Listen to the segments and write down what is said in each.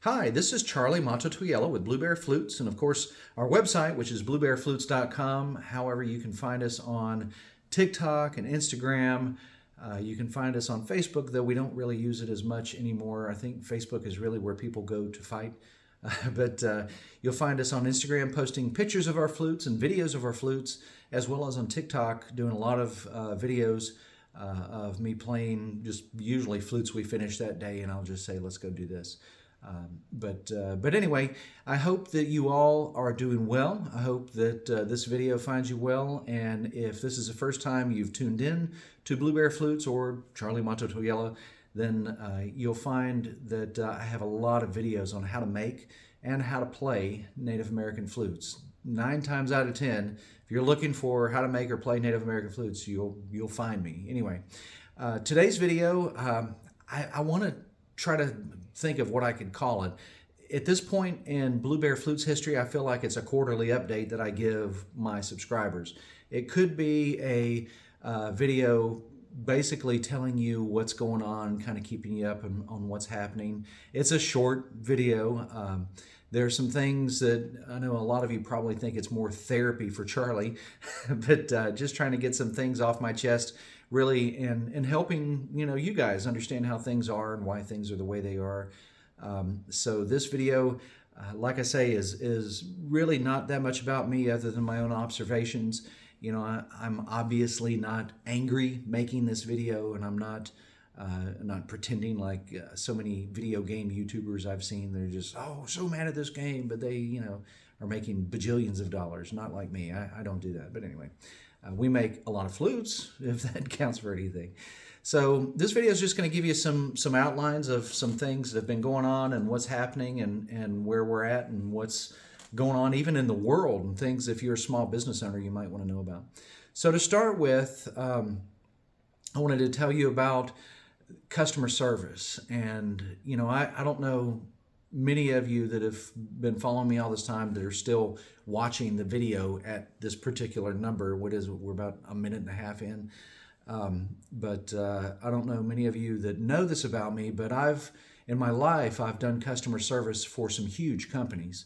Hi, this is Charlie Mato-Toyela with Blue Bear Flutes, and of course, our website, which is bluebearflutes.com. However, you can find us on TikTok and Instagram. You can find us on Facebook, though we don't really use it as much anymore. I think Facebook is really where people go to fight. But you'll find us on Instagram posting pictures of our flutes and videos of our flutes, as well as on TikTok doing a lot of videos of me playing just usually flutes we finish that day, and I'll just say, let's go do this. But anyway, I hope that you all are doing well. I hope that this video finds you well. And if this is the first time you've tuned in to Blue Bear Flutes or Charlie Mato-Toyela, then you'll find that I have a lot of videos on how to make and how to play Native American flutes. 9 times out of 10, if you're looking for how to make or play Native American flutes, you'll find me. Anyway, today's video, I want to try to think of what I could call it. At this point in Blue Bear Flutes history, I feel like it's a quarterly update that I give my subscribers. It could be a video basically telling you what's going on, kind of keeping you up on what's happening. It's a short video. There are some things that I know a lot of you probably think it's more therapy for Charlie, but just trying to get some things off my chest, really, and helping you guys understand how things are and why things are the way they are. So this video, like I say, is really not that much about me other than my own observations. I'm obviously not angry making this video, and I'm not pretending like so many video game YouTubers I've seen. They're just, so mad at this game, but they, are making bajillions of dollars. Not like me. I don't do that. But anyway, we make a lot of flutes, if that counts for anything. So this video is just going to give you some outlines of some things that have been going on and what's happening and where we're at and what's going on even in the world, and things, if you're a small business owner, you might want to know about. So to start with, I wanted to tell you about customer service. And, I don't know many of you that have been following me all this time that are still watching the video at this particular number. We're about a minute and a half in. But I don't know many of you that know this about me, but in my life, I've done customer service for some huge companies.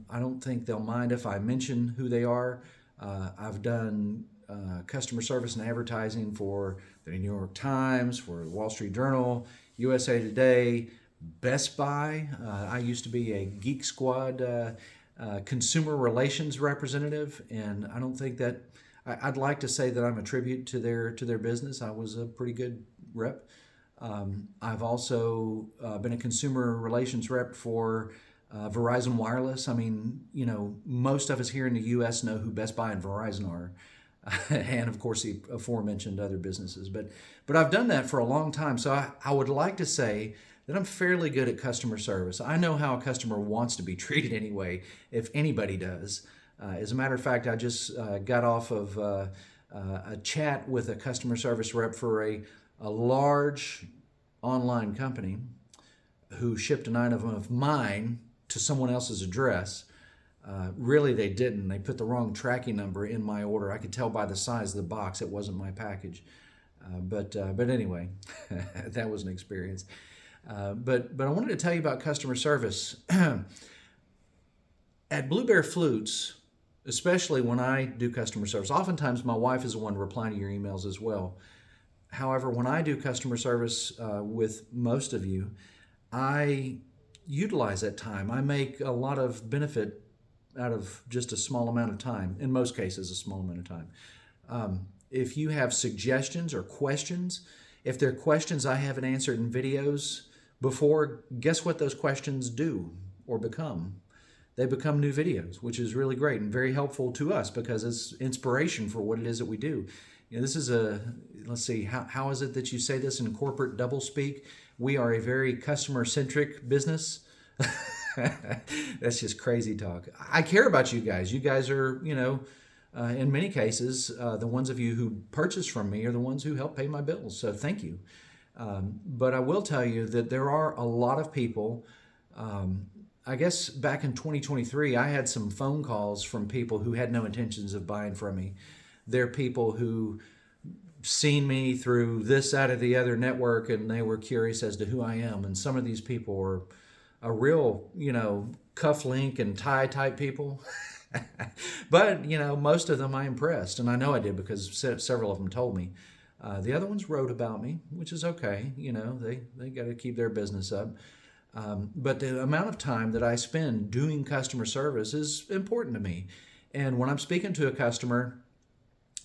I don't think they'll mind if I mention who they are. I've done customer service and advertising for the New York Times, for the Wall Street Journal, USA Today, Best Buy. I used to be a Geek Squad consumer relations representative, and I don't think that I'd like to say that I'm a tribute to their business. I was a pretty good rep. I've also been a consumer relations rep for Verizon Wireless. I mean, most of us here in the U.S. know who Best Buy and Verizon are. And of course the aforementioned other businesses. But I've done that for a long time. So I would like to say that I'm fairly good at customer service. I know how a customer wants to be treated anyway, if anybody does. As a matter of fact, I just got off of a chat with a customer service rep for a large online company who shipped an item of mine to someone else's address. Really, they didn't. They put the wrong tracking number in my order. I could tell by the size of the box it wasn't my package. But anyway, that was an experience. But I wanted to tell you about customer service. At Blue Bear Flutes, especially when I do customer service, oftentimes my wife is the one replying to your emails as well. However, when I do customer service with most of you, I utilize that time. I make a lot of benefit out of just a small amount of time, in most cases a small amount of time. If you have suggestions or questions, if they're questions I haven't answered in videos before, guess what those questions do or become? They become new videos, which is really great and very helpful to us because it's inspiration for what it is that we do. This is let's see, how is it that you say this in corporate doublespeak? We are a very customer-centric business. That's just crazy talk. I care about you guys. You guys are, in many cases, the ones of you who purchase from me are the ones who help pay my bills. So thank you. But I will tell you that there are a lot of people. I guess back in 2023, I had some phone calls from people who had no intentions of buying from me. They're people who seen me through this, that, or the other network, and they were curious as to who I am. And some of these people are a real, cuff link and tie type people. But, most of them I impressed, and I know I did because several of them told me. The other ones wrote about me, which is okay. They got to keep their business up. But the amount of time that I spend doing customer service is important to me. And when I'm speaking to a customer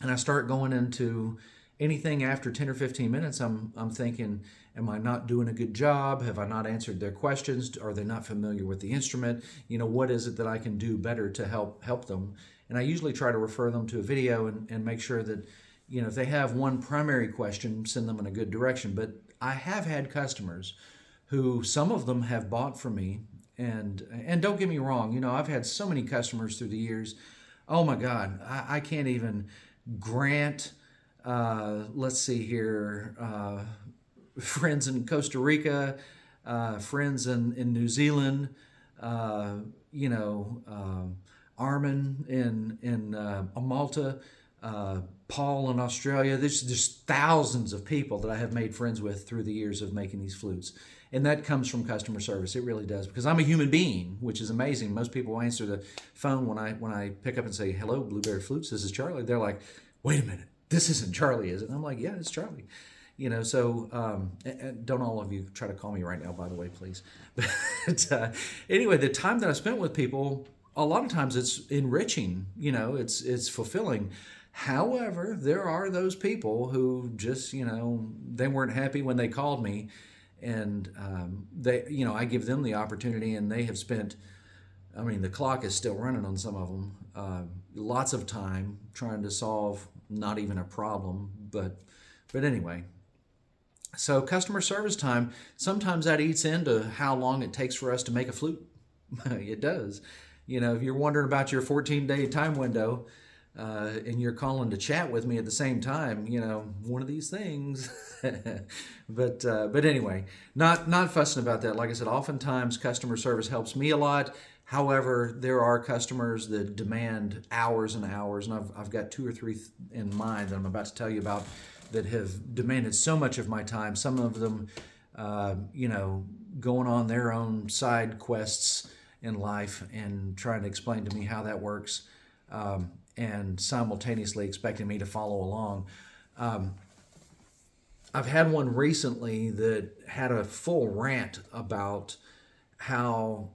and I start going into anything after 10 or 15 minutes, I'm thinking, am I not doing a good job? Have I not answered their questions? Are they not familiar with the instrument? What is it that I can do better to help them? And I usually try to refer them to a video and make sure that, if they have one primary question, send them in a good direction. But I have had customers who, some of them have bought from me, and don't get me wrong, I've had so many customers through the years. Oh my God, I can't even grant. Let's see here, friends in Costa Rica, friends in New Zealand, Armin in Malta, Paul in Australia. There's thousands of people that I have made friends with through the years of making these flutes. And that comes from customer service. It really does, because I'm a human being, which is amazing. Most people answer the phone when I pick up and say, "Hello, Blueberry Flutes, this is Charlie." They're like, "Wait a minute, this isn't Charlie, is it?" And I'm like, "Yeah, it's Charlie." And don't all of you try to call me right now, by the way, please. But anyway, the time that I spent with people, a lot of times it's enriching. It's fulfilling. However, there are those people who just, they weren't happy when they called me, and I give them the opportunity, and they have spent. I mean, the clock is still running on some of them. Lots of time trying to solve not even a problem, but anyway. So customer service time, sometimes that eats into how long it takes for us to make a flute. It does. If you're wondering about your 14-day time window, and you're calling to chat with me at the same time, one of these things. But anyway, not fussing about that. Like I said, oftentimes customer service helps me a lot. However, there are customers that demand hours and hours, and I've got two or three in mind that I'm about to tell you about that have demanded so much of my time. Some of them, going on their own side quests in life and trying to explain to me how that works, and simultaneously expecting me to follow along. I've had one recently that had a full rant about how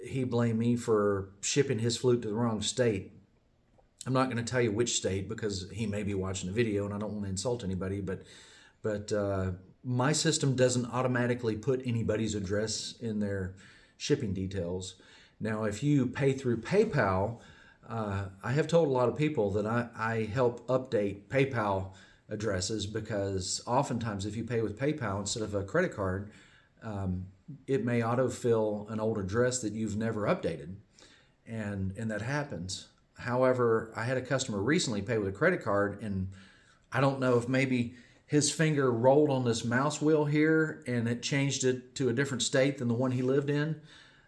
he blamed me for shipping his flute to the wrong state. I'm not going to tell you which state because he may be watching the video and I don't want to insult anybody, but my system doesn't automatically put anybody's address in their shipping details. Now, if you pay through PayPal, I have told a lot of people that I help update PayPal addresses, because oftentimes if you pay with PayPal instead of a credit card, it may autofill an old address that you've never updated, and that happens. However, I had a customer recently pay with a credit card, and I don't know if maybe his finger rolled on this mouse wheel here and it changed it to a different state than the one he lived in.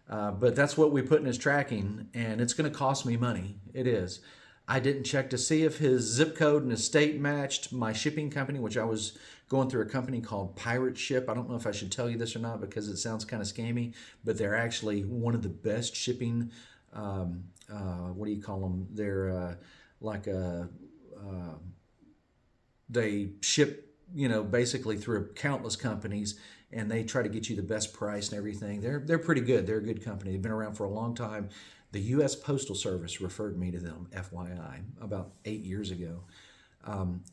But that's what we put in his tracking, and it's going to cost me money. It is. I didn't check to see if his zip code and his state matched my shipping company, which I was going through a company called Pirate Ship. I don't know if I should tell you this or not because it sounds kind of scammy, but they're actually one of the best shipping, what do you call them? They're they ship, basically through countless companies, and they try to get you the best price and everything. They're pretty good. They're a good company. They've been around for a long time. The U.S. Postal Service referred me to them, FYI, about 8 years ago.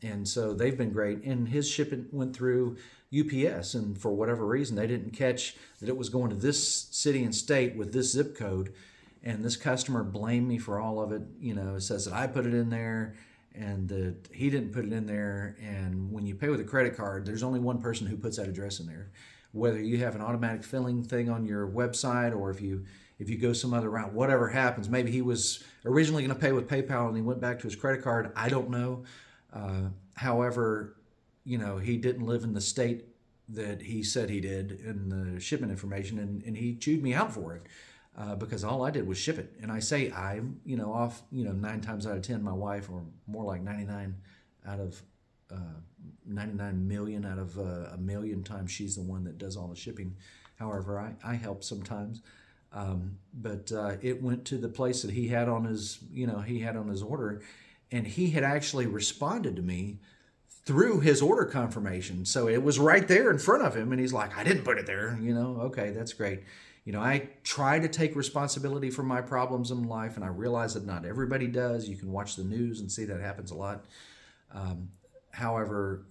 And so they've been great. And his shipment went through UPS, and for whatever reason, they didn't catch that it was going to this city and state with this zip code. And this customer blamed me for all of it. It says that I put it in there and that he didn't put it in there. And when you pay with a credit card, there's only one person who puts that address in there. Whether you have an automatic filling thing on your website or if you go some other route, whatever happens, maybe he was originally going to pay with PayPal and he went back to his credit card. I don't know. However, he didn't live in the state that he said he did in the shipment information, and he chewed me out for it. Because all I did was ship it. And I say I, off, 9 times out of 10, my wife, or more like 99 million out of a million times, she's the one that does all the shipping However, I help sometimes. But it went to the place that he had on his, he had on his order, and he had actually responded to me through his order confirmation. So it was right there in front of him, and he's like, I didn't put it there. Okay, that's great. I try to take responsibility for my problems in life, and I realize that not everybody does. You can watch the news and see that happens a lot. However,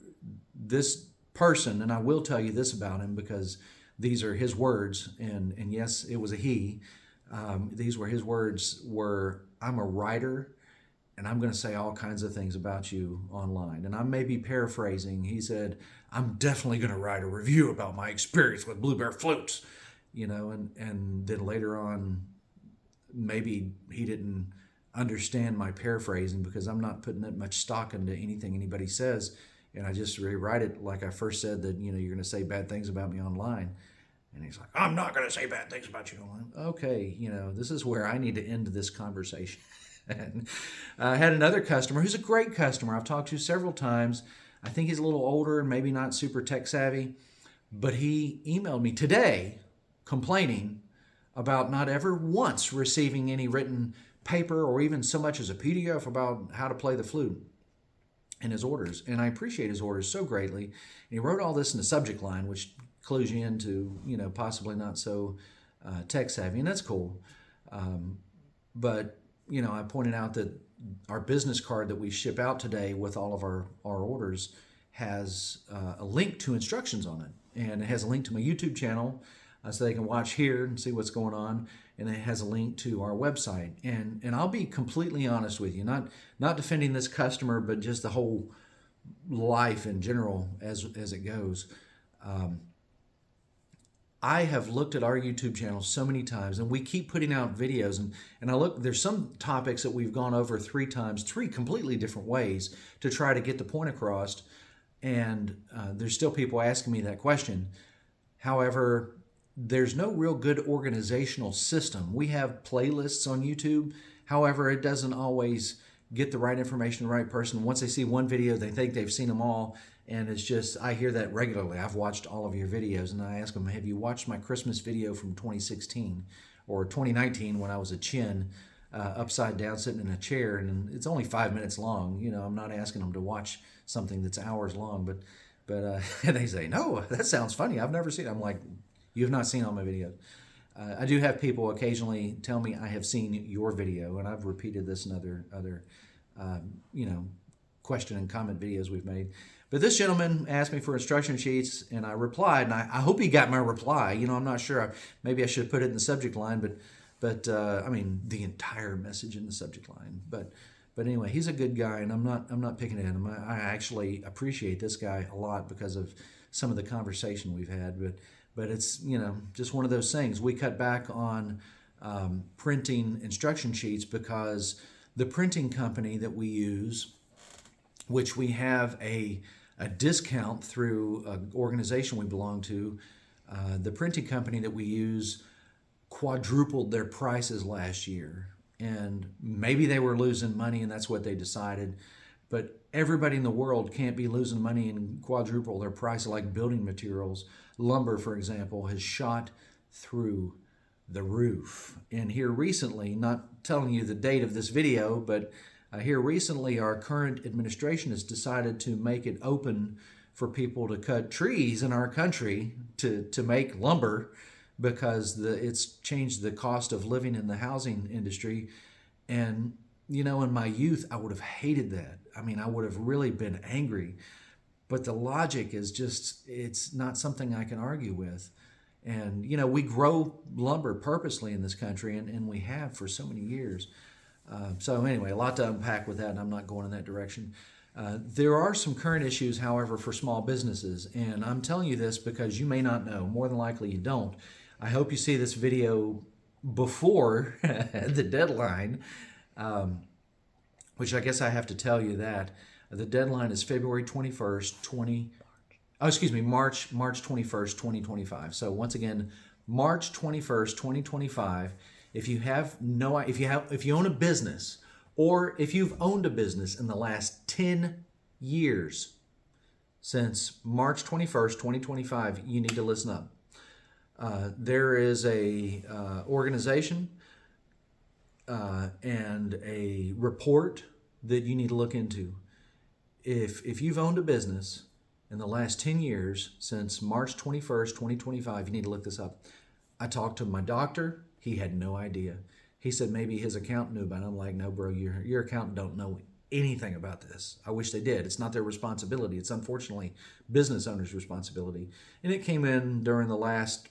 this person, and I will tell you this about him because these are his words, and yes, it was a he. These were his words were, I'm a writer, and I'm going to say all kinds of things about you online. And I may be paraphrasing. He said, I'm definitely going to write a review about my experience with Blue Bear Flutes. And then later on, maybe he didn't understand my paraphrasing because I'm not putting that much stock into anything anybody says. And I just rewrite it like I first said that, you're going to say bad things about me online. And he's like, I'm not going to say bad things about you online. Okay, this is where I need to end this conversation. And I had another customer who's a great customer I've talked to several times. I think he's a little older and maybe not super tech savvy, but he emailed me today complaining about not ever once receiving any written paper or even so much as a PDF about how to play the flute in his orders. And I appreciate his orders so greatly. And he wrote all this in the subject line, which clues you into, possibly not so tech savvy, and that's cool. But I pointed out that our business card that we ship out today with all of our orders has a link to instructions on it. And it has a link to my YouTube channel so they can watch here and see what's going on. And it has a link to our website. And I'll be completely honest with you, not defending this customer, but just the whole life in general as it goes. I have looked at our YouTube channel so many times, and we keep putting out videos, and I look, there's some topics that we've gone over 3 times, 3 completely different ways to try to get the point across, and there's still people asking me that question. However, there's no real good organizational system. We have playlists on YouTube. However, it doesn't always get the right information to the right person. Once they see one video, they think they've seen them all. And it's just, I hear that regularly. I've watched all of your videos, and I ask them, have you watched my Christmas video from 2016 or 2019 when I was a chin upside down sitting in a chair, and it's only 5 minutes long. I'm not asking them to watch something that's hours long, but and they say, no, that sounds funny. I've never seen it. I'm like, you have not seen all my videos. I do have people occasionally tell me I have seen your video, and I've repeated this in other question and comment videos we've made. But this gentleman asked me for instruction sheets, and I replied, and I hope he got my reply. I'm not sure. Maybe I should have put it in the subject line, but I mean the entire message in the subject line. But anyway, he's a good guy, and I'm not picking at him. I actually appreciate this guy a lot because of some of the conversation we've had. But it's just one of those things. We cut back on printing instruction sheets because the printing company that we use, which we have a discount through an organization we belong to, the printing company that we use quadrupled their prices last year. And maybe they were losing money and that's what they decided. But everybody in the world can't be losing money and quadruple their price, like building materials. Lumber, for example, has shot through the roof. And here recently, not telling you the date of this video, but here recently, our current administration has decided to make it open for people to cut trees in our country to make lumber because it's changed the cost of living in the housing industry. And, in my youth, I would have hated that. I mean, I would have really been angry. But the logic is just, it's not something I can argue with. And, we grow lumber purposely in this country, and we have for so many years. So anyway, a lot to unpack with that, and I'm not going in that direction. There are some current issues, however, for small businesses, and I'm telling you this because you may not know. More than likely you don't. I hope you see this video before the deadline, which I guess I have to tell you that. The deadline is February 21st, March 21st, 2025. So once again, March 21st, 2025. If you own a business, or if you've owned a business in the last 10 years since March 21st, 2025, you need to listen up. There is a organization and a report that you need to look into. If you've owned a business in the last 10 years, since March 21st, 2025, you need to look this up. I talked to my doctor. He had no idea. He said maybe his accountant knew about it. I'm like, no, bro, your accountant don't know anything about this. I wish they did. It's not their responsibility. It's unfortunately business owners' responsibility. And it came in during the last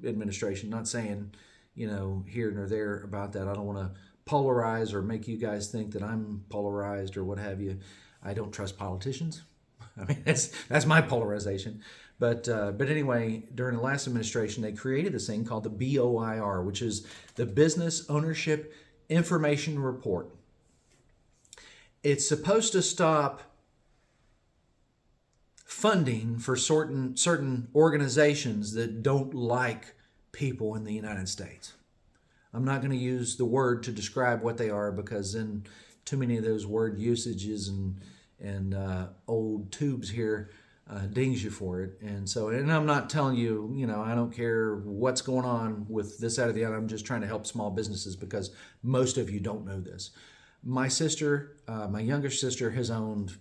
administration. Not saying, here nor there about that. I don't want to polarize or make you guys think that I'm polarized or what have you. I don't trust politicians. I mean, that's my polarization. But anyway, during the last administration, they created this thing called the BOIR, which is the Business Ownership Information Report. It's supposed to stop funding for certain organizations that don't like people in the United States. I'm not going to use the word to describe what they are, because then too many of those word usages and old tubes here dings you for it. And I'm not telling you, I don't care what's going on with this, that, or the other. I'm just trying to help small businesses, because most of you don't know this. My sister, my younger sister, has owned,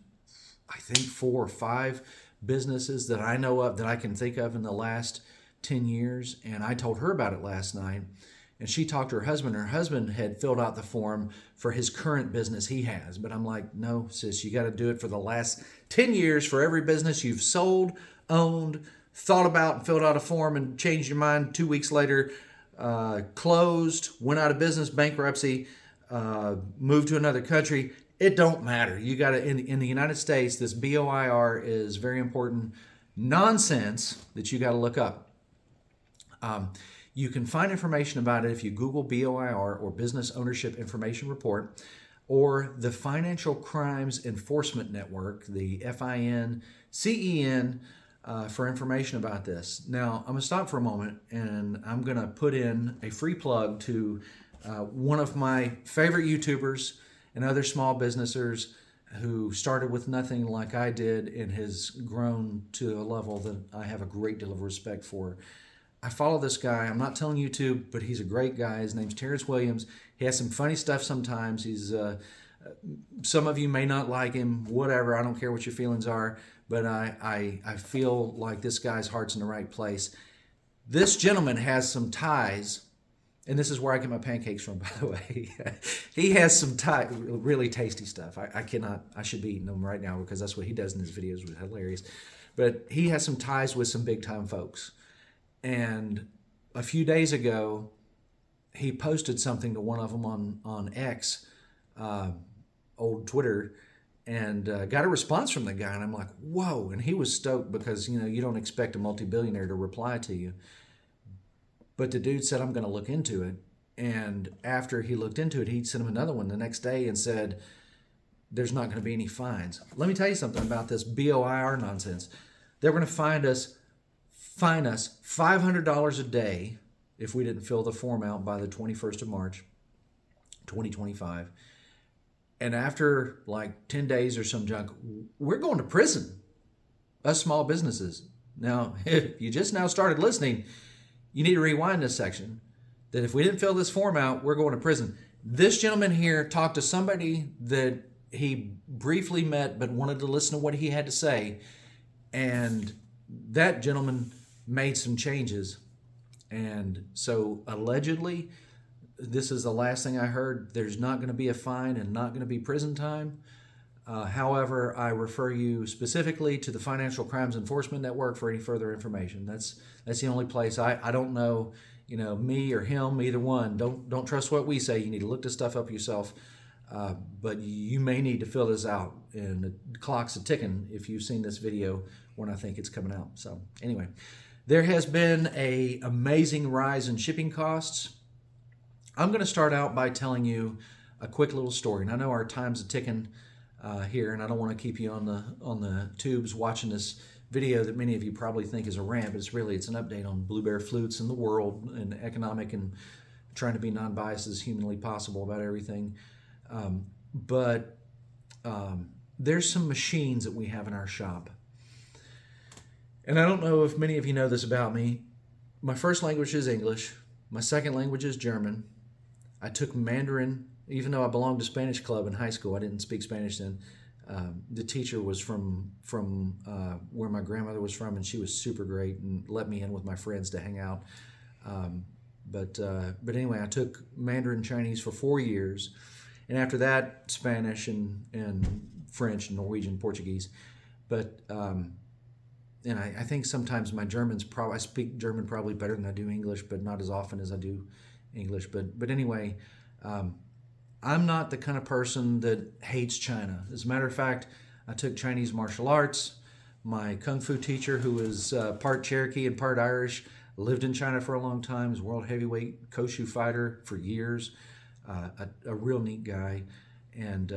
I think, 4 or 5 businesses that I know of, that I can think of in the last 10 years. And I told her about it last night. And she talked to her husband. Her husband had filled out the form for his current business he has. But I'm like, no, sis, you got to do it for the last 10 years for every business you've sold, owned, thought about, and filled out a form and changed your mind 2 weeks later, closed, went out of business, bankruptcy, moved to another country. It don't matter. You got to, in the United States, this BOIR is very important nonsense that you got to look up. You can find information about it if you Google BOIR, or Business Ownership Information Report, or the Financial Crimes Enforcement Network, the FINCEN, for information about this. Now, I'm going to stop for a moment, and I'm going to put in a free plug to one of my favorite YouTubers and other small businessers who started with nothing like I did and has grown to a level that I have a great deal of respect for. I follow this guy. I'm not telling YouTube, but he's a great guy. His name's Terrence Williams. He has some funny stuff sometimes. He's some of you may not like him, whatever. I don't care what your feelings are, but I feel like this guy's heart's in the right place. This gentleman has some ties, and this is where I get my pancakes from, by the way. He has some really tasty stuff. I should be eating them right now, because that's what he does in his videos, which is hilarious. But he has some ties with some big time folks. And a few days ago, he posted something to one of them on X, old Twitter, and got a response from the guy. And I'm like, whoa. And he was stoked, because, you don't expect a multi-billionaire to reply to you. But the dude said, I'm going to look into it. And after he looked into it, he sent him another one the next day and said, there's not going to be any fines. Let me tell you something about this BOIR nonsense. They're going to fine us $500 a day if we didn't fill the form out by the 21st of March, 2025. And after like 10 days or some junk, we're going to prison, us small businesses. Now, if you just now started listening, you need to rewind this section, that if we didn't fill this form out, we're going to prison. This gentleman here talked to somebody that he briefly met but wanted to listen to what he had to say. And that gentleman made some changes. And so allegedly, this is the last thing I heard, there's not going to be a fine and not going to be prison time. However, I refer you specifically to the Financial Crimes Enforcement Network for any further information. That's the only place. I don't know, me or him, either one. Don't trust what we say. You need to look this stuff up yourself. But you may need to fill this out, and the clock's a ticking if you've seen this video when I think it's coming out. So anyway, there has been an amazing rise in shipping costs. I'm going to start out by telling you a quick little story. And I know our time's a ticking here, and I don't want to keep you on the tubes watching this video that many of you probably think is a rant, but it's an update on Blue Bear Flutes and the world and economic, and trying to be non-biased as humanly possible about everything. But there's some machines that we have in our shop. And I don't know if many of you know this about me. My first language is English. My second language is German. I took Mandarin, even though I belonged to Spanish club in high school. I didn't speak Spanish then. The teacher was from where my grandmother was from, and she was super great and let me in with my friends to hang out. Um, but anyway, I took Mandarin Chinese for 4 years, and after that, Spanish and French, Norwegian, Portuguese. But and I think sometimes my German's probably I speak German probably better than I do English, but not as often as I do English. But anyway, um, I'm not the kind of person that hates China. As a matter of fact, I took Chinese martial arts. My kung fu teacher, who was part Cherokee and part Irish, lived in China for a long time. Was world heavyweight Koshu fighter for years. A real neat guy. And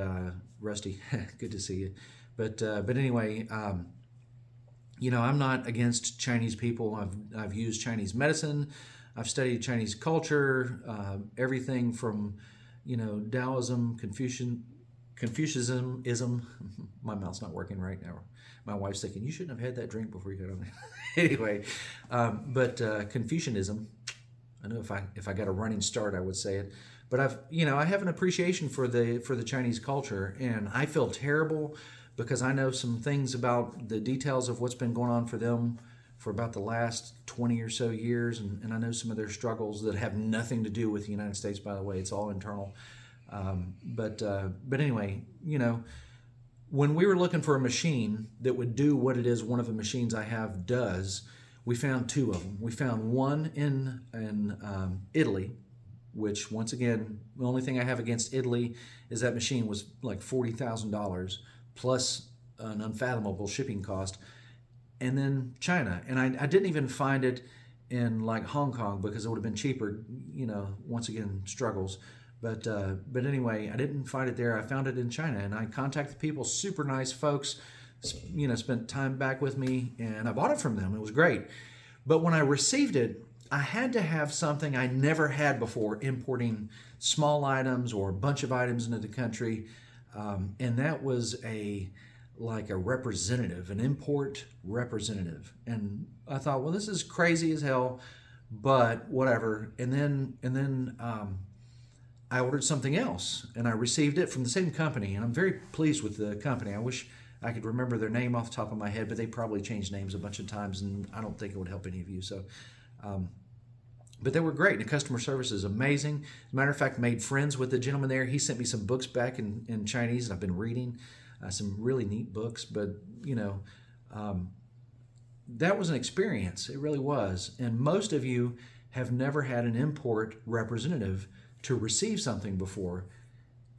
Rusty, good to see you. But anyway. I'm not against Chinese people. I've used Chinese medicine. I've studied Chinese culture, everything from, Taoism, Confucianism. My mouth's not working right now. My wife's thinking, you shouldn't have had that drink before you got on there. Anyway, but Confucianism. I know if I got a running start, I would say it. But I have an appreciation for the Chinese culture, and I feel terrible because I know some things about the details of what's been going on for them for about the last 20 or so years, and I know some of their struggles that have nothing to do with the United States, by the way. It's all internal. But anyway, when we were looking for a machine that would do what it is one of the machines I have does, we found two of them. We found one in Italy, which, once again, the only thing I have against Italy is that machine was like $40,000 plus an unfathomable shipping cost. And then China. And I didn't even find it in like Hong Kong because it would have been cheaper, once again, struggles. But anyway, I didn't find it there. I found it in China, and I contacted people, super nice folks, spent time back with me, and I bought it from them. It was great. But when I received it, I had to have something I never had before, importing small items or a bunch of items into the country. And that was like a representative, an import representative. And I thought, well, this is crazy as hell, but whatever. And then I ordered something else, and I received it from the same company. And I'm very pleased with the company. I wish I could remember their name off the top of my head, but they probably changed names a bunch of times, and I don't think it would help any of you. So, but they were great. The customer service is amazing. As a matter of fact, made friends with the gentleman there. He sent me some books back in Chinese, and I've been reading some really neat books. But, that was an experience. It really was. And most of you have never had an import representative to receive something before.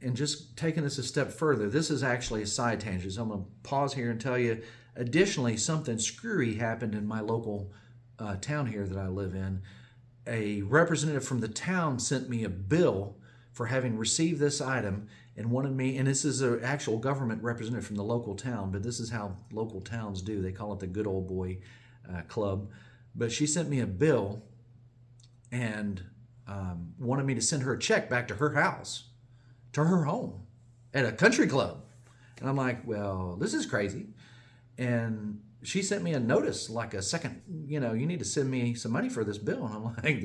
And just taking this a step further, this is actually a side tangent. So I'm going to pause here and tell you, additionally, something screwy happened in my local town here that I live in. A representative from the town sent me a bill for having received this item and wanted me, and this is an actual government representative from the local town, but this is how local towns do. They call it the good old boy club. But she sent me a bill and wanted me to send her a check back to her house, to her home, at a country club. And I'm like, well, this is crazy. And she sent me a notice, like a second, you need to send me some money for this bill. And I'm like,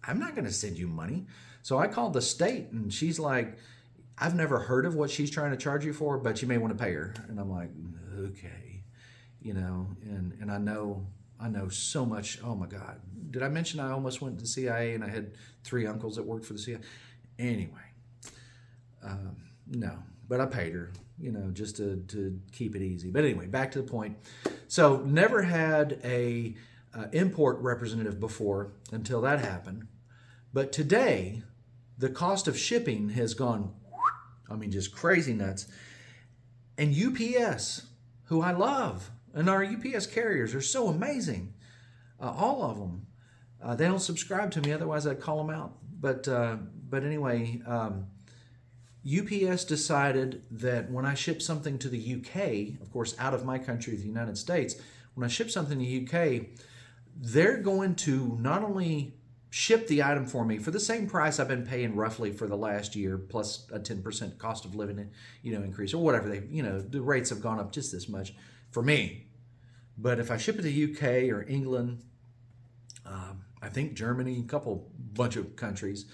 I'm not going to send you money. So I called the state, and she's like, I've never heard of what she's trying to charge you for, but you may want to pay her. And I'm like, okay, and I know so much. Oh my God. Did I mention I almost went to the CIA and I had 3 uncles that worked for the CIA? Anyway, no, but I paid her, just to keep it easy. But anyway, back to the point. So never had a import representative before until that happened. But today, the cost of shipping has gone, just crazy nuts. And UPS, who I love, and our UPS carriers are so amazing, all of them. They don't subscribe to me, otherwise I'd call them out. But anyway, UPS decided that when I ship something to the UK, of course, out of my country, the United States, when I ship something to the UK, they're going to not only ship the item for me for the same price I've been paying roughly for the last year, plus a 10% cost of living, increase, or whatever the rates have gone up just this much for me. But if I ship it to the UK or England I think Germany, a bunch of countries,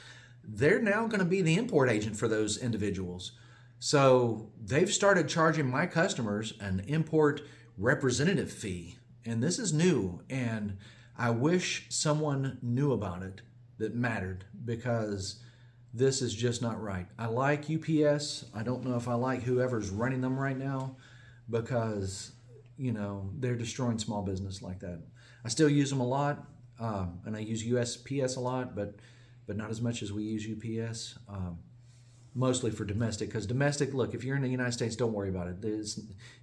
they're now going to be the import agent for those individuals. So they've started charging my customers an import representative fee. And this is new. And I wish someone knew about it that mattered, because this is just not right. I like UPS. I don't know if I like whoever's running them right now, because, they're destroying small business like that. I still use them a lot, and I use USPS a lot, but not as much as we use UPS. Mostly for domestic, because domestic, look, if you're in the United States, don't worry about it.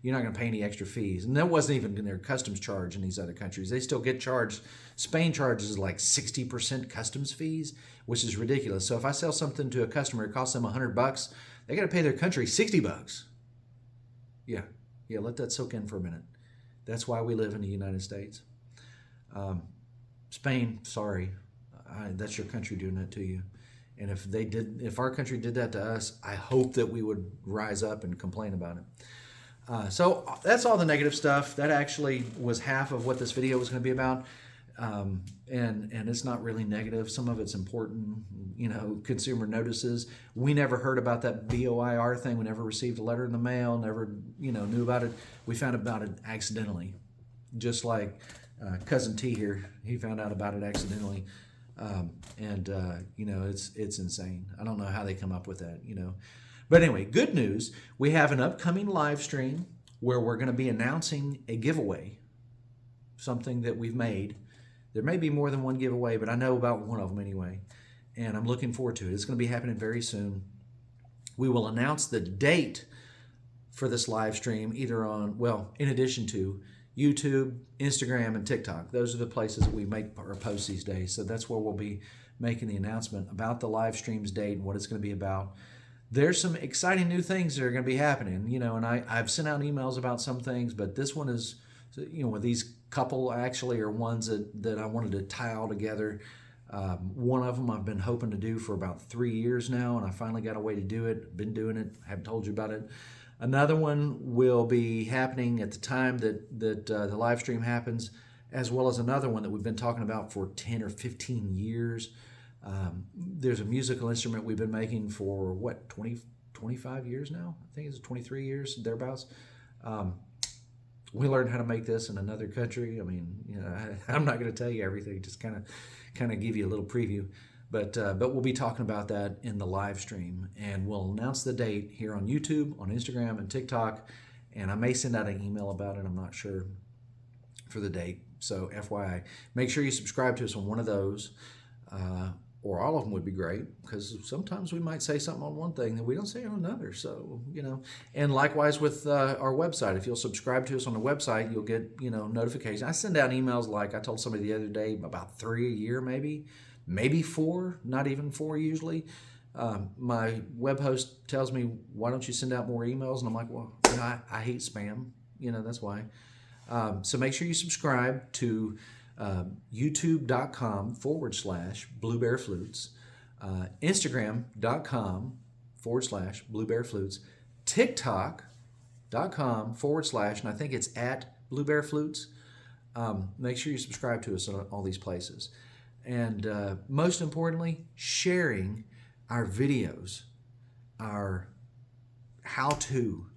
You're not going to pay any extra fees. And that wasn't even in their customs charge in these other countries. They still get charged. Spain charges like 60% customs fees, which is ridiculous. So if I sell something to a customer, it costs them $100, they got to pay their country $60. Yeah, let that soak in for a minute. That's why we live in the United States. Spain, sorry, that's your country doing that to you. And if our country did that to us, I hope that we would rise up and complain about it. So that's all the negative stuff. That actually was half of what this video was going to be about. And it's not really negative. Some of it's important, consumer notices. We never heard about that BOIR thing. We never received a letter in the mail, never, knew about it. We found about it accidentally. Just like Cousin T here, he found out about it accidentally. It's insane. I don't know how they come up with that, But anyway, good news. We have an upcoming live stream where we're going to be announcing a giveaway, something that we've made. There may be more than one giveaway, but I know about one of them anyway. And I'm looking forward to it. It's going to be happening very soon. We will announce the date for this live stream in addition to YouTube, Instagram, and TikTok. Those are the places that we make our posts these days. So that's where we'll be making the announcement about the live stream's date and what it's going to be about. There's some exciting new things that are going to be happening, and I've sent out emails about some things, but this one is, with these couple actually are ones that I wanted to tie all together. One of them I've been hoping to do for about 3 years now, and I finally got a way to do it. Been doing it. Haven't told you about it. Another one will be happening at the time that the live stream happens, as well as another one that we've been talking about for 10 or 15 years. There's a musical instrument we've been making for, 25 years now? I think it's 23 years, thereabouts. We learned how to make this in another country. I mean, I'm not going to tell you everything, just kind of give you a little preview. But we'll be talking about that in the live stream, and we'll announce the date here on YouTube, on Instagram, and TikTok. And I may send out an email about it. I'm not sure for the date. So FYI, make sure you subscribe to us on one of those, or all of them would be great, because sometimes we might say something on one thing that we don't say on another. So, and likewise with our website. If you'll subscribe to us on the website, you'll get, notifications. I send out emails, like I told somebody the other day, about 3 a year maybe 4, not even 4 usually. My web host tells me, why don't you send out more emails? And I'm like, well, I hate spam. That's why. So make sure you subscribe to youtube.com/bluebearflutes, instagram.com/bluebearflutes, tiktok.com/ and I think it's @bluebearflutes. Make sure you subscribe to us on all these places. And most importantly, sharing our videos, our how-to.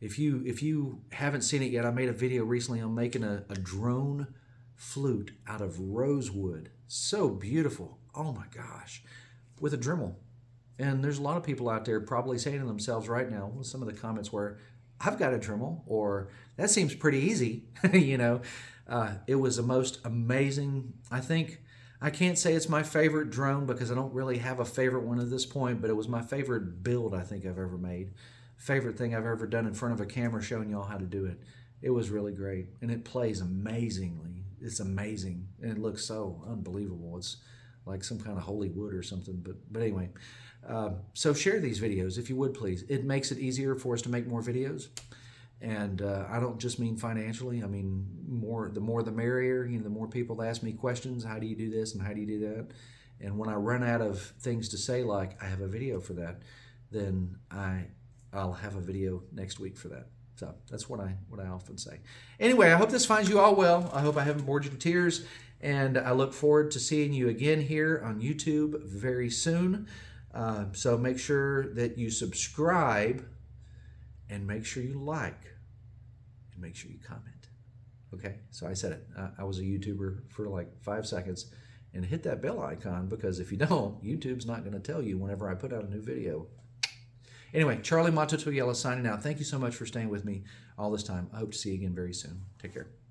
If you haven't seen it yet, I made a video recently on making a drone flute out of rosewood. So beautiful. Oh my gosh. With a Dremel. And there's a lot of people out there probably saying to themselves right now, well, some of the comments were, I've got a Dremel, or that seems pretty easy. It was the most amazing. I can't say it's my favorite drone, because I don't really have a favorite one at this point, but it was my favorite build I think I've ever made. Favorite thing I've ever done in front of a camera showing y'all how to do it. It was really great, and it plays amazingly. It's amazing, and it looks so unbelievable. It's like some kind of holy wood or something, but anyway. So share these videos if you would, please. It makes it easier for us to make more videos. And I don't just mean financially. I mean, the more the merrier. The more people that ask me questions. How do you do this and how do you do that? And when I run out of things to say, like I have a video for that, then I'll have a video next week for that. So that's what I often say. Anyway, I hope this finds you all well. I hope I haven't bored you to tears. And I look forward to seeing you again here on YouTube very soon. So make sure that you subscribe and make sure you like and make sure you comment. Okay, so I said it. I was a YouTuber for like 5 seconds. And hit that bell icon, because if you don't, YouTube's not going to tell you whenever I put out a new video. Anyway, Charlie Mato-Toyela signing out. Thank you so much for staying with me all this time. I hope to see you again very soon. Take care.